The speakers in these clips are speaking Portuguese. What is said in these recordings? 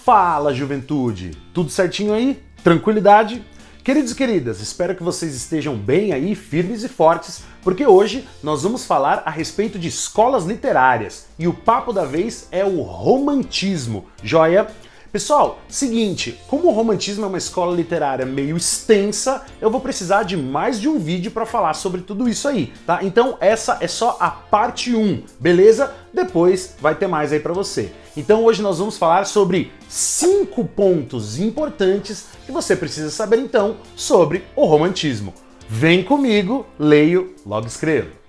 Fala, juventude! Tudo certinho aí? Tranquilidade? Queridos e queridas, espero que vocês estejam bem aí, firmes e fortes, porque hoje nós vamos falar a respeito de escolas literárias e o papo da vez é o romantismo, joia? Pessoal, seguinte, como o romantismo é uma escola literária meio extensa, eu vou precisar de mais de um vídeo para falar sobre tudo isso aí, tá? Então essa é só a parte 1, beleza? Depois vai ter mais aí para você. Então hoje nós vamos falar sobre 5 pontos importantes que você precisa saber então sobre o romantismo. Vem comigo, leio, logo escrevo.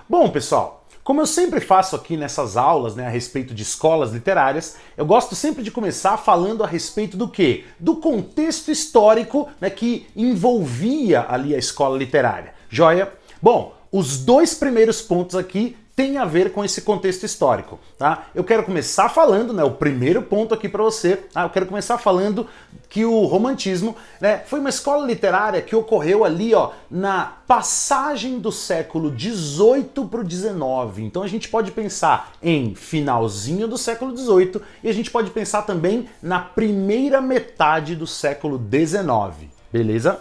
Bom, pessoal, como eu sempre faço aqui nessas aulas, a respeito de escolas literárias, eu gosto sempre de começar falando a respeito do quê? Do contexto histórico, que envolvia ali a escola literária. Joia? Bom, os 2 primeiros pontos aqui tem a ver com esse contexto histórico, tá? Eu quero começar falando, o primeiro ponto aqui para você, eu quero começar falando que o romantismo, foi uma escola literária que ocorreu ali, na passagem do século XVIII para o XIX. Então a gente pode pensar em finalzinho do século XVIII e a gente pode pensar também na primeira metade do século XIX, beleza?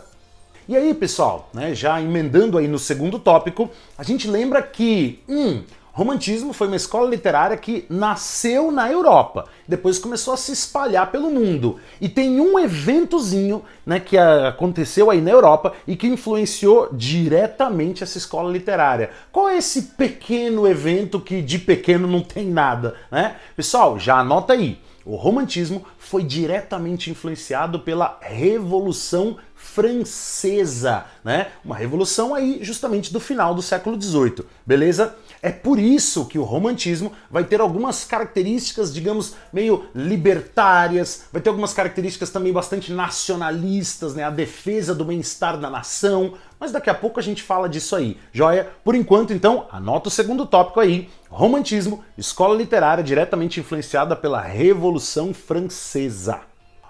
E aí, pessoal, já emendando aí no segundo tópico, a gente lembra que romantismo foi uma escola literária que nasceu na Europa, depois começou a se espalhar pelo mundo. E tem um eventozinho que aconteceu aí na Europa e que influenciou diretamente essa escola literária. Qual é esse pequeno evento que de pequeno não tem nada, Pessoal, já anota aí. O romantismo foi diretamente influenciado pela Revolução Francesa, Uma revolução aí justamente do final do século XVIII, beleza? É por isso que o romantismo vai ter algumas características, digamos, meio libertárias, vai ter algumas características também bastante nacionalistas, a defesa do bem-estar da nação, mas daqui a pouco a gente fala disso aí, joia? Por enquanto, então, anota o segundo tópico aí, romantismo, escola literária diretamente influenciada pela Revolução Francesa.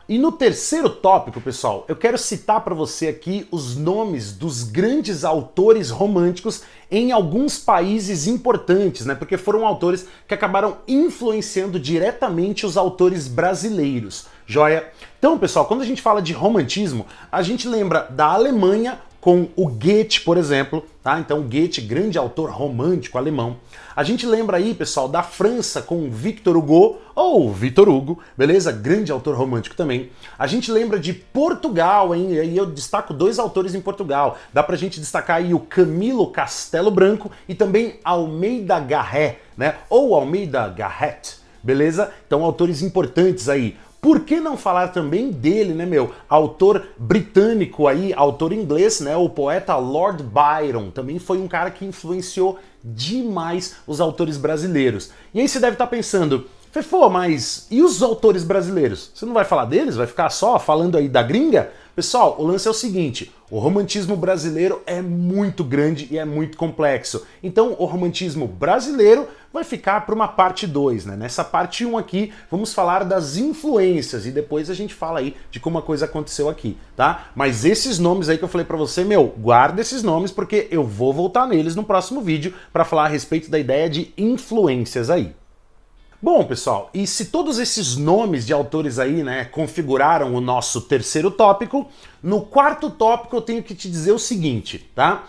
E no terceiro tópico, pessoal, eu quero citar para você aqui os nomes dos grandes autores românticos em alguns países importantes, porque foram autores que acabaram influenciando diretamente os autores brasileiros, joia? Então, pessoal, quando a gente fala de romantismo, a gente lembra da Alemanha com o Goethe, por exemplo, tá? Então, Goethe, grande autor romântico alemão. A gente lembra aí, pessoal, da França com Victor Hugo, ou Vitor Hugo, beleza? Grande autor romântico também. A gente lembra de Portugal, hein? E aí eu destaco 2 autores em Portugal. Dá pra gente destacar aí o Camilo Castelo Branco e também Almeida Garrett, Ou Almeida Garrett, beleza? Então, autores importantes aí. Por que não falar também dele, Autor britânico aí, autor inglês, o poeta Lord Byron, também foi um cara que influenciou demais os autores brasileiros. E aí você deve estar pensando, Fefô, mas e os autores brasileiros? Você não vai falar deles? Vai ficar só falando aí da gringa? Pessoal, o lance é o seguinte, o romantismo brasileiro é muito grande e é muito complexo. Então o romantismo brasileiro vai ficar para uma parte 2, Nessa parte 1 aqui, vamos falar das influências e depois a gente fala aí de como a coisa aconteceu aqui, tá? Mas esses nomes aí que eu falei para você, guarda esses nomes porque eu vou voltar neles no próximo vídeo para falar a respeito da ideia de influências aí. Bom, pessoal, e se todos esses nomes de autores aí, configuraram o nosso terceiro tópico, no quarto tópico eu tenho que te dizer o seguinte, tá?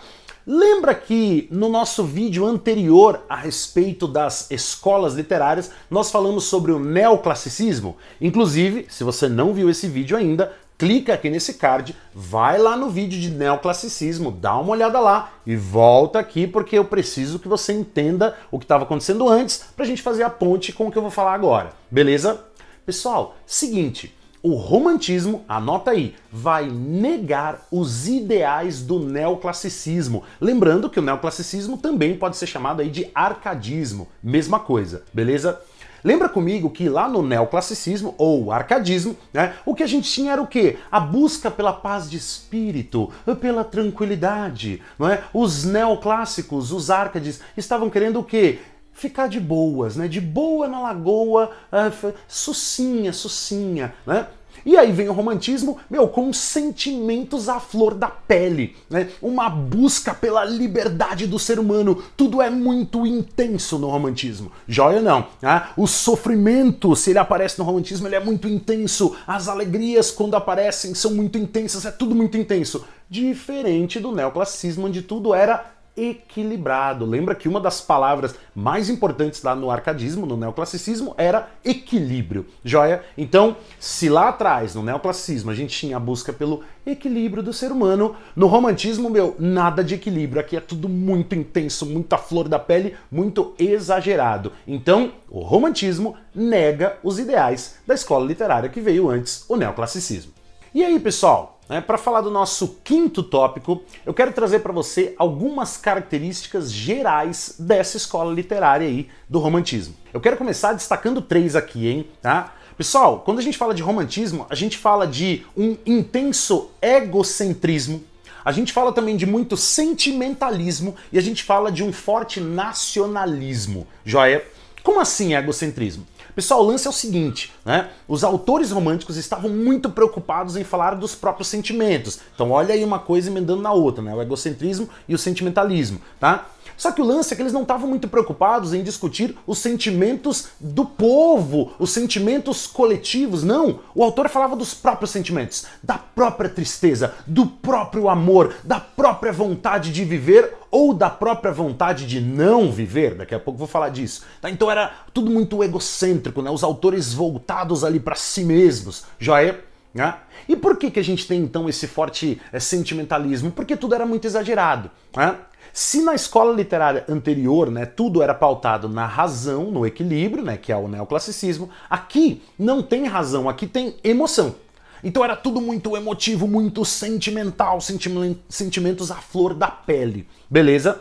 Lembra que no nosso vídeo anterior a respeito das escolas literárias, nós falamos sobre o neoclassicismo? Inclusive, se você não viu esse vídeo ainda, clica aqui nesse card, vai lá no vídeo de neoclassicismo, dá uma olhada lá e volta aqui porque eu preciso que você entenda o que estava acontecendo antes pra gente fazer a ponte com o que eu vou falar agora, beleza? Pessoal, seguinte, o romantismo, anota aí, vai negar os ideais do neoclassicismo. Lembrando que o neoclassicismo também pode ser chamado aí de arcadismo, mesma coisa, beleza? Lembra comigo que lá no neoclassicismo, ou arcadismo, o que a gente tinha era o quê? A busca pela paz de espírito, pela tranquilidade, não é? Os neoclássicos, os árcades, estavam querendo o quê? Ficar de boas, De boa na lagoa, sucinha, E aí vem o romantismo, meu, com sentimentos à flor da pele, né? Uma busca pela liberdade do ser humano. Tudo é muito intenso no romantismo. Joia ou não? Né? O sofrimento, se ele aparece no romantismo, ele é muito intenso. As alegrias, quando aparecem, são muito intensas. É tudo muito intenso. Diferente do neoclassicismo, onde tudo era equilibrado. Lembra que uma das palavras mais importantes lá no arcadismo, no neoclassicismo, era equilíbrio. Joia? Então, se lá atrás, no neoclassicismo, a gente tinha a busca pelo equilíbrio do ser humano, no romantismo, meu, nada de equilíbrio. Aqui é tudo muito intenso, muita flor da pele, muito exagerado. Então, o romantismo nega os ideais da escola literária que veio antes, o neoclassicismo. E aí, pessoal? Para falar do nosso quinto tópico, eu quero trazer para você algumas características gerais dessa escola literária aí do romantismo. Eu quero começar destacando 3 aqui, hein? Tá? Pessoal, quando a gente fala de romantismo, a gente fala de um intenso egocentrismo, a gente fala também de muito sentimentalismo e a gente fala de um forte nacionalismo. Joia? Como assim egocentrismo? Pessoal, o lance é o seguinte, né? Os autores românticos estavam muito preocupados em falar dos próprios sentimentos. Então olha aí uma coisa emendando na outra, né? O egocentrismo e o sentimentalismo, tá? Só que o lance é que eles não estavam muito preocupados em discutir os sentimentos do povo, os sentimentos coletivos, não. O autor falava dos próprios sentimentos, da própria tristeza, do próprio amor, da própria vontade de viver ou da própria vontade de não viver. Daqui a pouco eu vou falar disso. Tá? Então era tudo muito egocêntrico, né? Os autores voltados ali para si mesmos. Joia? Né? E por que a gente tem então esse forte sentimentalismo? Porque tudo era muito exagerado. Né? Se na escola literária anterior, né, tudo era pautado na razão, no equilíbrio, né, que é o neoclassicismo, aqui não tem razão, aqui tem emoção. Então era tudo muito emotivo, muito sentimental, sentimentos à flor da pele, beleza?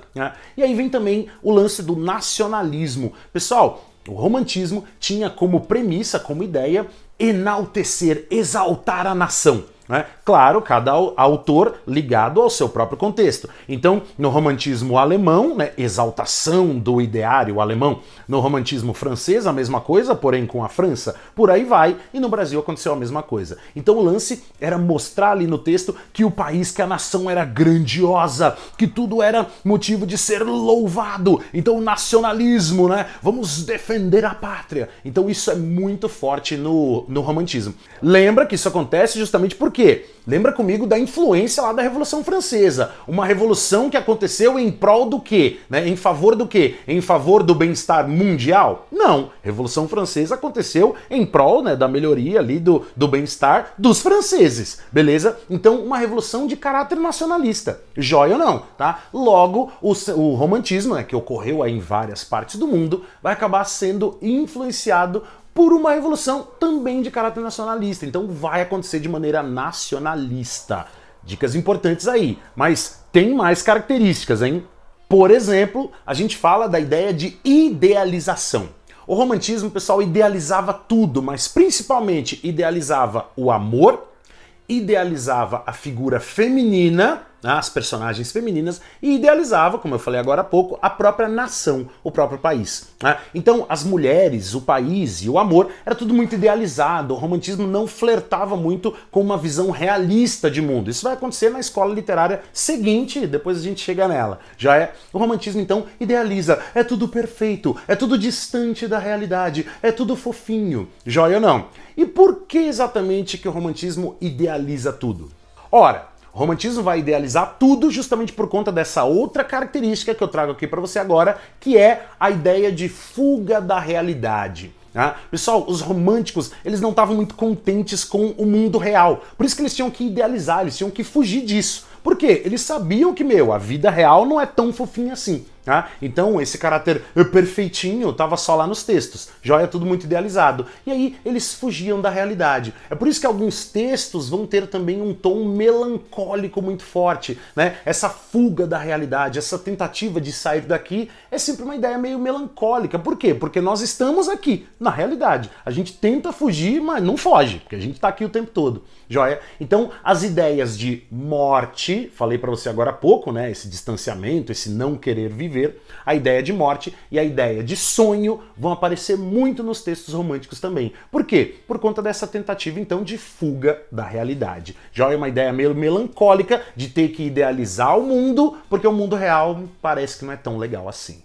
E aí vem também o lance do nacionalismo. Pessoal, o romantismo tinha como premissa, como ideia, enaltecer, exaltar a nação. Né? Claro, cada autor ligado ao seu próprio contexto. Então, no romantismo alemão, né, exaltação do ideário alemão. No romantismo francês, a mesma coisa, porém com a França. Por aí vai, e no Brasil aconteceu a mesma coisa. Então o lance era mostrar ali no texto que o país, que a nação era grandiosa, que tudo era motivo de ser louvado. Então o nacionalismo, né? Vamos defender a pátria. Então isso é muito forte no romantismo. Lembra que isso acontece justamente porque lembra comigo da influência lá da Revolução Francesa. Uma revolução que aconteceu em prol do quê? Né? Em favor do quê? Em favor do bem-estar mundial? Não. Revolução Francesa aconteceu em prol, né, da melhoria ali do bem-estar dos franceses. Beleza? Então, uma revolução de caráter nacionalista. Joia ou não? Tá? Logo, o romantismo, né, que ocorreu aí em várias partes do mundo, vai acabar sendo influenciado por uma revolução também de caráter nacionalista. Então vai acontecer de maneira nacionalista. Dicas importantes aí, mas tem mais características, hein? Por exemplo, a gente fala da ideia de idealização. O romantismo, pessoal, idealizava tudo, mas principalmente idealizava o amor, idealizava a figura feminina, as personagens femininas, e idealizava, como eu falei agora há pouco, a própria nação, o próprio país. Então as mulheres, o país e o amor era tudo muito idealizado. O romantismo não flertava muito com uma visão realista de mundo. Isso vai acontecer na escola literária seguinte, depois a gente chega nela. Já é o romantismo, então, idealiza. É tudo perfeito, é tudo distante da realidade, é tudo fofinho. Joia ou não? E por que exatamente que o romantismo idealiza tudo? Ora, o romantismo vai idealizar tudo justamente por conta dessa outra característica que eu trago aqui para você agora, que é a ideia de fuga da realidade. Pessoal, os românticos, eles não estavam muito contentes com o mundo real. Por isso que eles tinham que idealizar, eles tinham que fugir disso. Por quê? Eles sabiam que, a vida real não é tão fofinha assim. Então esse caráter perfeitinho estava só lá nos textos. Joia, tudo muito idealizado. E aí eles fugiam da realidade. É por isso que alguns textos vão ter também um tom melancólico muito forte, né? Essa fuga da realidade, essa tentativa de sair daqui é sempre uma ideia meio melancólica. Por quê? Porque nós estamos aqui, na realidade. A gente tenta fugir, mas não foge, porque a gente está aqui o tempo todo. Joia? Então as ideias de morte, falei para você agora há pouco, né? Esse distanciamento, esse não querer viver, viver, a ideia de morte e a ideia de sonho vão aparecer muito nos textos românticos também. Por quê? Por conta dessa tentativa, então, de fuga da realidade. Já é uma ideia meio melancólica de ter que idealizar o mundo, porque o mundo real parece que não é tão legal assim.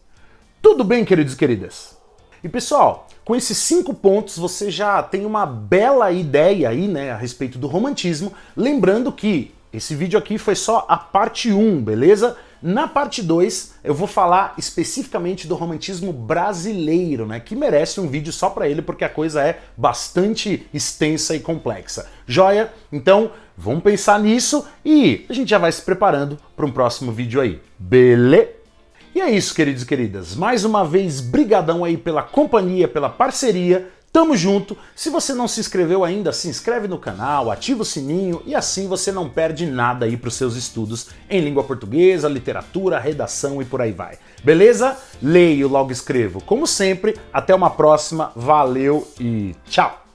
Tudo bem, queridos e queridas? E pessoal, com esses 5 pontos você já tem uma bela ideia aí, né, a respeito do romantismo. Lembrando que esse vídeo aqui foi só a parte 1, beleza? Na parte 2 eu vou falar especificamente do romantismo brasileiro, né, que merece um vídeo só pra ele porque a coisa é bastante extensa e complexa. Joia? Então vamos pensar nisso e a gente já vai se preparando para um próximo vídeo aí. Beleza? E é isso, queridos e queridas. Mais uma vez, brigadão aí pela companhia, pela parceria. Tamo junto. Se você não se inscreveu ainda, se inscreve no canal, ativa o sininho e assim você não perde nada aí para os seus estudos em língua portuguesa, literatura, redação e por aí vai. Beleza? Leio, logo escrevo. Como sempre, até uma próxima. Valeu e tchau!